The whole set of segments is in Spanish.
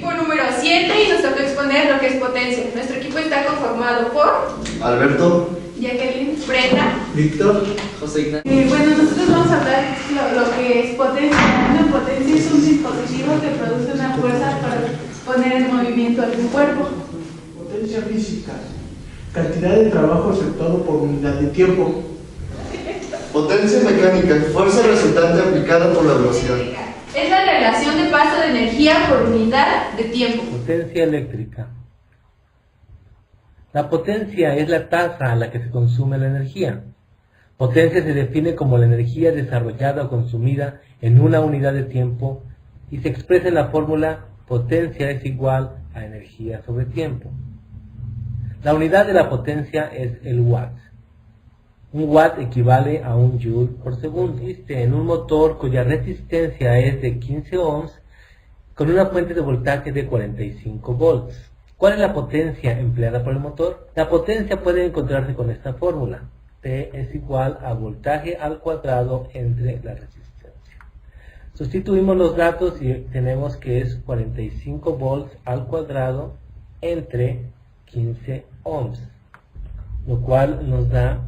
Equipo número 7 y nos toca exponer lo que es potencia. Nuestro equipo está conformado por Alberto, Jacqueline, Brenda, Víctor, José Ignacio. Bueno, nosotros vamos a hablar lo que es potencia. Una potencia es un dispositivo que produce una fuerza para poner en movimiento algún cuerpo. Potencia física, cantidad de trabajo efectuado por unidad de tiempo. Potencia mecánica, fuerza resultante aplicada por la velocidad. es la relación de paso de energía por unidad de tiempo. Potencia eléctrica. La potencia es la tasa a la que se consume la energía. Potencia se define como la energía desarrollada o consumida en una unidad de tiempo y se expresa en la fórmula potencia es igual a energía sobre tiempo. La unidad de la potencia es el watt. Un watt equivale a un joule por segundo. Consiste en un motor cuya resistencia es de 15 ohms con una fuente de voltaje de 45 volts. ¿Cuál es la potencia empleada por el motor? La potencia puede encontrarse con esta fórmula. P es igual a voltaje al cuadrado entre la resistencia. Sustituimos los datos y tenemos que es 45 volts al cuadrado entre 15 ohms, lo cual nos da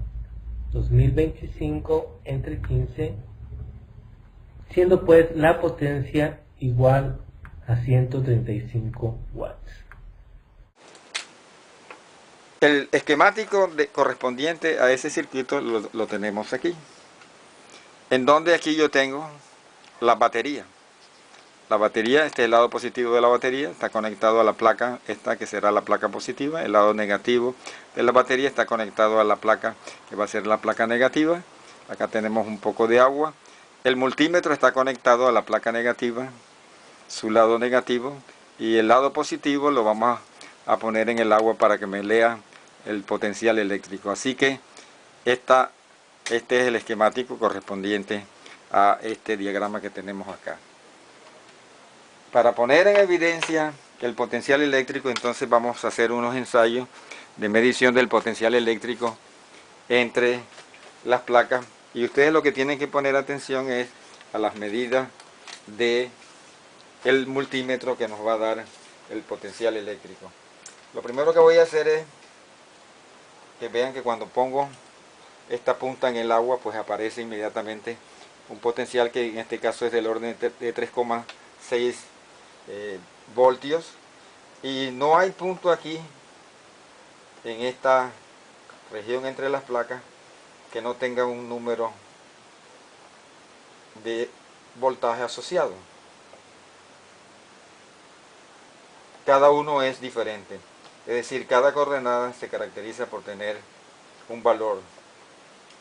2025 entre 15, siendo pues la potencia igual a 135 watts. El esquemático correspondiente a ese circuito lo tenemos aquí, en donde aquí yo tengo la batería. La batería, este es el lado positivo de la batería, está conectado a la placa, esta que será la placa positiva. El lado negativo de la batería está conectado a la placa que va a ser la placa negativa. Acá tenemos un poco de agua. El multímetro está conectado a la placa negativa, su lado negativo, y el lado positivo lo vamos a poner en el agua para que me lea el potencial eléctrico. Así que este es el esquemático correspondiente a este diagrama que tenemos acá. Para poner en evidencia el potencial eléctrico, entonces vamos a hacer unos ensayos de medición del potencial eléctrico entre las placas, y ustedes lo que tienen que poner atención es a las medidas de el multímetro que nos va a dar el potencial eléctrico. Lo primero que voy a hacer es que vean que cuando pongo esta punta en el agua, pues aparece inmediatamente un potencial que en este caso es del orden de 3,6 voltios, y no hay punto aquí en esta región entre las placas que no tenga un número de voltaje asociado. Cada uno es diferente, es decir, cada coordenada se caracteriza por tener un valor.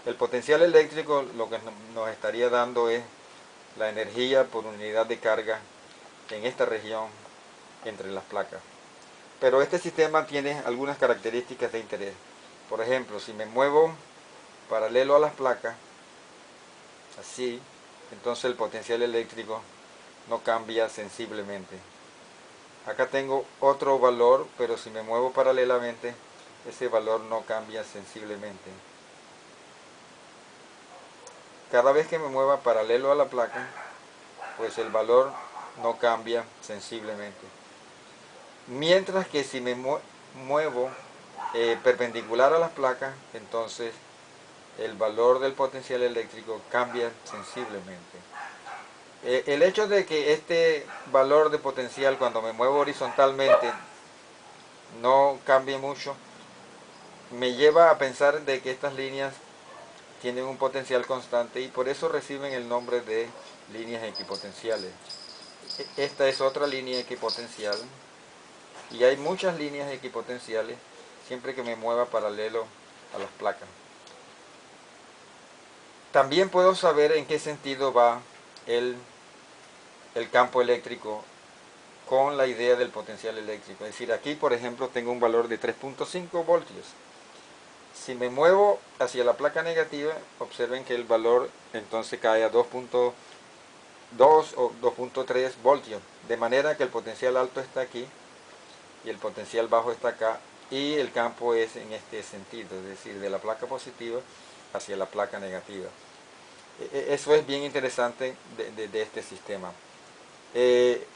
El potencial eléctrico lo que nos estaría dando es la energía por unidad de carga en esta región entre las placas. Pero este sistema tiene algunas características de interés. Por ejemplo, si me muevo paralelo a las placas, así, entonces el potencial eléctrico no cambia sensiblemente. Acá tengo otro valor, pero si me muevo paralelamente, ese valor no cambia sensiblemente. Cada vez que me mueva paralelo a la placa, pues el valor no cambia sensiblemente. Mientras que si me muevo perpendicular a las placas, entonces el valor del potencial eléctrico cambia sensiblemente. El hecho de que este valor de potencial cuando me muevo horizontalmente no cambie mucho, me lleva a pensar de que estas líneas tienen un potencial constante y por eso reciben el nombre de líneas equipotenciales. Esta es otra línea equipotencial y hay muchas líneas equipotenciales siempre que me mueva paralelo a las placas. También puedo saber en qué sentido va el campo eléctrico con la idea del potencial eléctrico. Es decir, aquí por ejemplo tengo un valor de 3,5 voltios. Si me muevo hacia la placa negativa, observen que el valor entonces cae a 2,2 o 2,3 voltios. De manera que el potencial alto está aquí y el potencial bajo está acá, y el campo es en este sentido, es decir, de la placa positiva hacia la placa negativa. Eso es bien interesante de este sistema.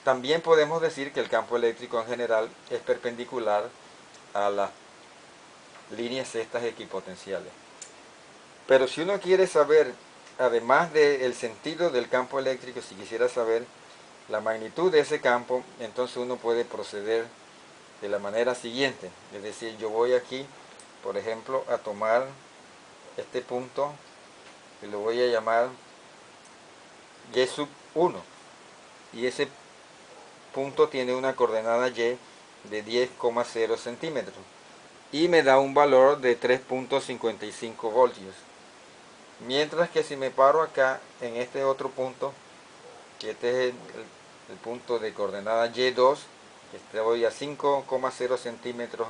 También podemos decir que el campo eléctrico en general es perpendicular a las líneas estas equipotenciales. Pero si uno quiere saber, además del sentido del campo eléctrico, si quisiera saber la magnitud de ese campo, entonces uno puede proceder de la manera siguiente. Es decir, yo voy aquí, por ejemplo, a tomar este punto y lo voy a llamar Y sub 1. Y ese punto tiene una coordenada Y de 10,0 centímetros. Y me da un valor de 3.55 voltios. Mientras que si me paro acá en este otro punto, que este es el punto de coordenada Y2, estoy a 5,0 centímetros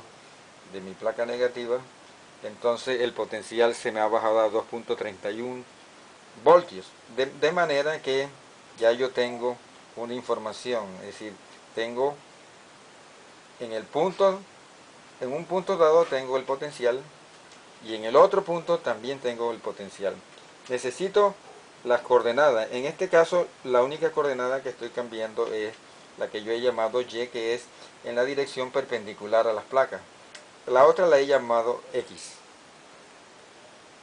de mi placa negativa, entonces el potencial se me ha bajado a 2.31 voltios. De manera que ya yo tengo una información, es decir, tengo en un punto dado tengo el potencial, y en el otro punto también tengo el potencial. Necesito las coordenadas. En este caso, la única coordenada que estoy cambiando es la que yo he llamado Y, que es en la dirección perpendicular a las placas. La otra la he llamado X.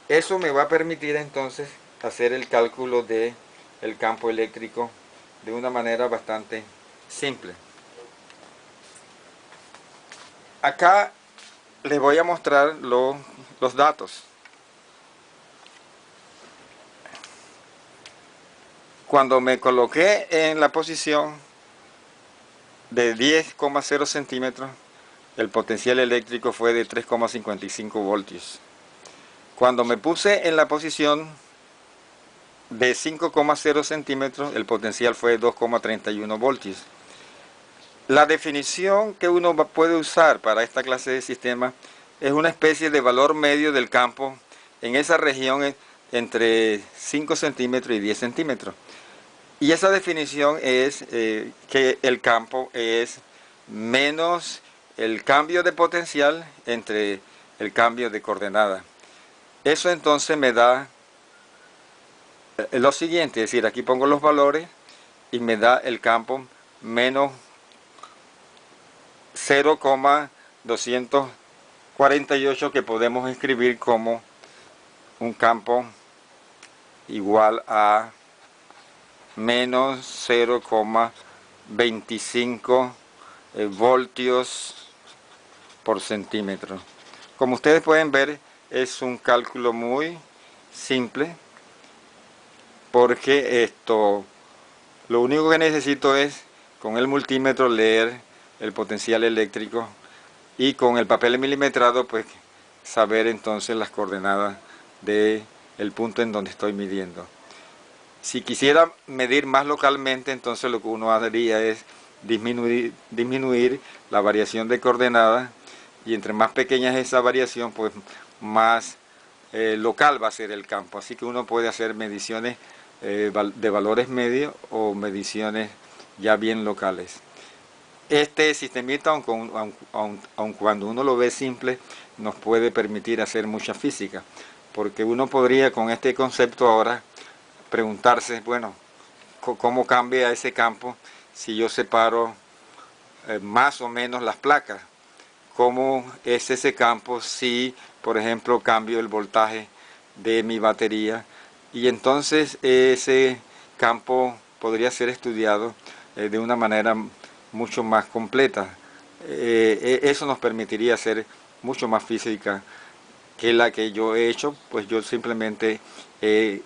Eso me va a permitir entonces hacer el cálculo del campo eléctrico de una manera bastante simple. Acá les voy a mostrar los datos. Cuando me coloqué en la posición de 10,0 centímetros, el potencial eléctrico fue de 3,55 voltios. Cuando me puse en la posición de 5,0 centímetros, el potencial fue 2,31 voltios. La definición que uno puede usar para esta clase de sistema es una especie de valor medio del campo en esa región entre 5 centímetros y 10 centímetros. Y esa definición es que el campo es menos el cambio de potencial entre el cambio de coordenada. Eso entonces me da lo siguiente, es decir, aquí pongo los valores y me da el campo menos 0,248, que podemos escribir como un campo igual a menos 0,25 voltios por centímetro. Como ustedes pueden ver, es un cálculo muy simple, porque lo único que necesito es con el multímetro leer el potencial eléctrico y con el papel milimetrado pues saber entonces las coordenadas del punto en donde estoy midiendo. Si quisiera medir más localmente, entonces lo que uno haría es disminuir la variación de coordenadas, y entre más pequeña es esa variación, pues más local va a ser el campo. Así que uno puede hacer mediciones de valores medios o mediciones ya bien locales. Este sistemita, aun cuando uno lo ve simple, nos puede permitir hacer mucha física, porque uno podría con este concepto ahora preguntarse, bueno, ¿cómo cambia ese campo si yo separo más o menos las placas? ¿Cómo es ese campo si, por ejemplo, cambio el voltaje de mi batería? Y entonces ese campo podría ser estudiado de una manera mucho más completa. Eso nos permitiría hacer mucho más física que la que yo he hecho, pues yo simplemente he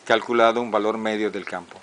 calculado un valor medio del campo.